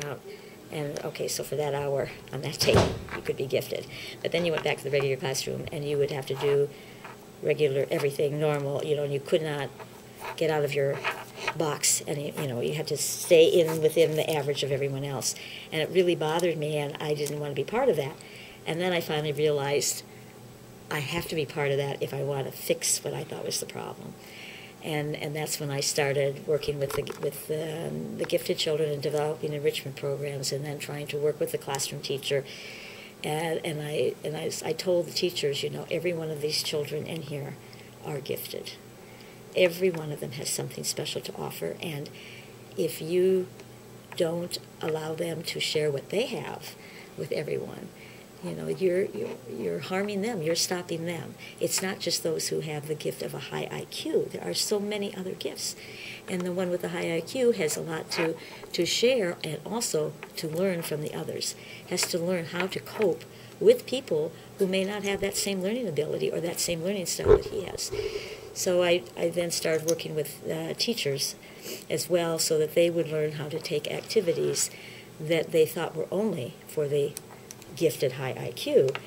out, and okay, so for that hour on that tape, you could be gifted. But then you went back to the regular classroom, and you would have to do regular everything normal, and you could not get out of your box, and you had to stay within the average of everyone else. And it really bothered me, and I didn't want to be part of that. And then I finally realized I have to be part of that if I want to fix what I thought was the problem. And that's when I started working with the gifted children and developing enrichment programs, and then trying to work with the classroom teacher. And I told the teachers, every one of these children in here are gifted. Every one of them has something special to offer, and if you don't allow them to share what they have with everyone, you're harming them, you're stopping them. It's not just those who have the gift of a high IQ. There are so many other gifts. And the one with the high IQ has a lot to share, and also to learn from the others. Has to learn how to cope with people who may not have that same learning ability or that same learning style that he has. So I then started working with teachers as well, so that they would learn how to take activities that they thought were only for the gifted high IQ,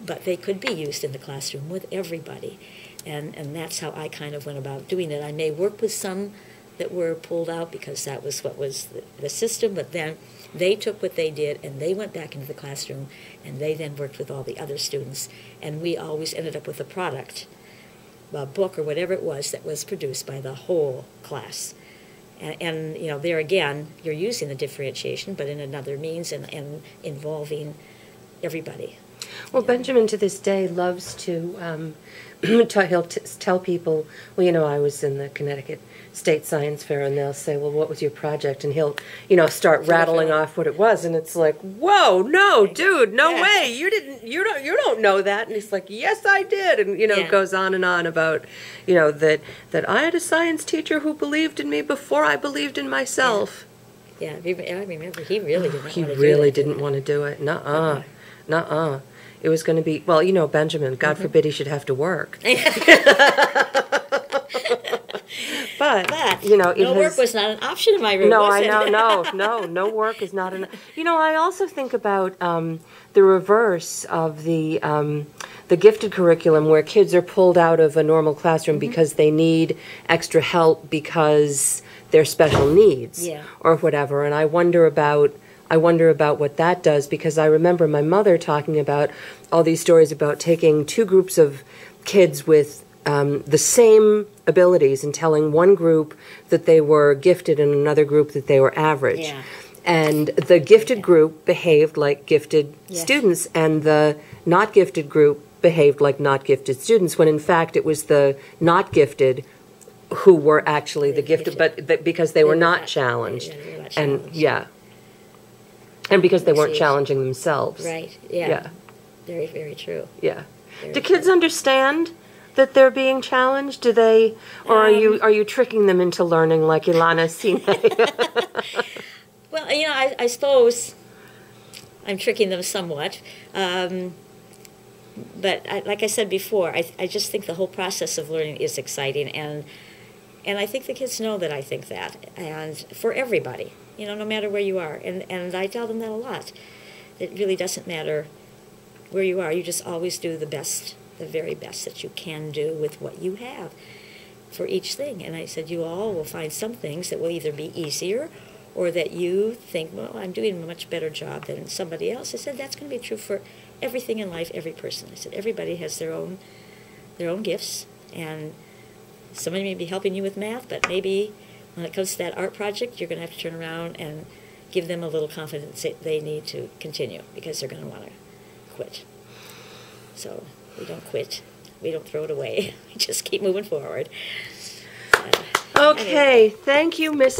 but they could be used in the classroom with everybody. And that's how I kind of went about doing it. I may work with some that were pulled out because that was what was the system, but then they took what they did and they went back into the classroom, and they then worked with all the other students, and we always ended up with a product, a book or whatever it was, that was produced by the whole class. And there again, you're using the differentiation, but in another means, and involving everybody. Well, Benjamin to this day loves to, he'll tell people, well, I was in the Connecticut State Science Fair, and they'll say, well, what was your project? And he'll, start rattling off what it was, and it's like, whoa, no, dude, no way, you don't know that. And he's like, yes, I did, and goes on and on about, that I had a science teacher who believed in me before I believed in myself. Yeah, I remember he really didn't want to do it. He really didn't want to do it. Nuh-uh. Nuh-uh. It was going to be, well, Benjamin, God forbid he should have to work. But no work was not an option in my room, was it? No work is not an, I also think about the reverse of the gifted curriculum, where kids are pulled out of a normal classroom because they need extra help because they're special needs or whatever. And I wonder about what that does, because I remember my mother talking about all these stories about taking two groups of kids with the same abilities and telling one group that they were gifted and another group that they were average. Yeah. And the gifted group behaved like gifted students, and the not gifted group behaved like not gifted students, when in fact it was the not gifted who were actually the gifted, but because they were not challenged. And and because they weren't challenging themselves. Right, yeah. Very, very true. Yeah. Do kids understand that they're being challenged? Do they, or are you tricking them into learning like Ilana Sine? Well, I suppose I'm tricking them somewhat. But like I said before, I just think the whole process of learning is exciting, and I think the kids know that I think that, and for everybody, no matter where you are. And I tell them that a lot. It really doesn't matter where you are. You just always do the best, the very best that you can do with what you have for each thing. And I said, you all will find some things that will either be easier, or that you think, well, I'm doing a much better job than somebody else. I said, that's going to be true for everything in life, every person. I said, everybody has their own gifts, and somebody may be helping you with math, but maybe when it comes to that art project, you're going to have to turn around and give them a little confidence that they need to continue, because they're going to want to quit. So we don't quit. We don't throw it away. We just keep moving forward. Okay. Anyway. Thank you, Mrs.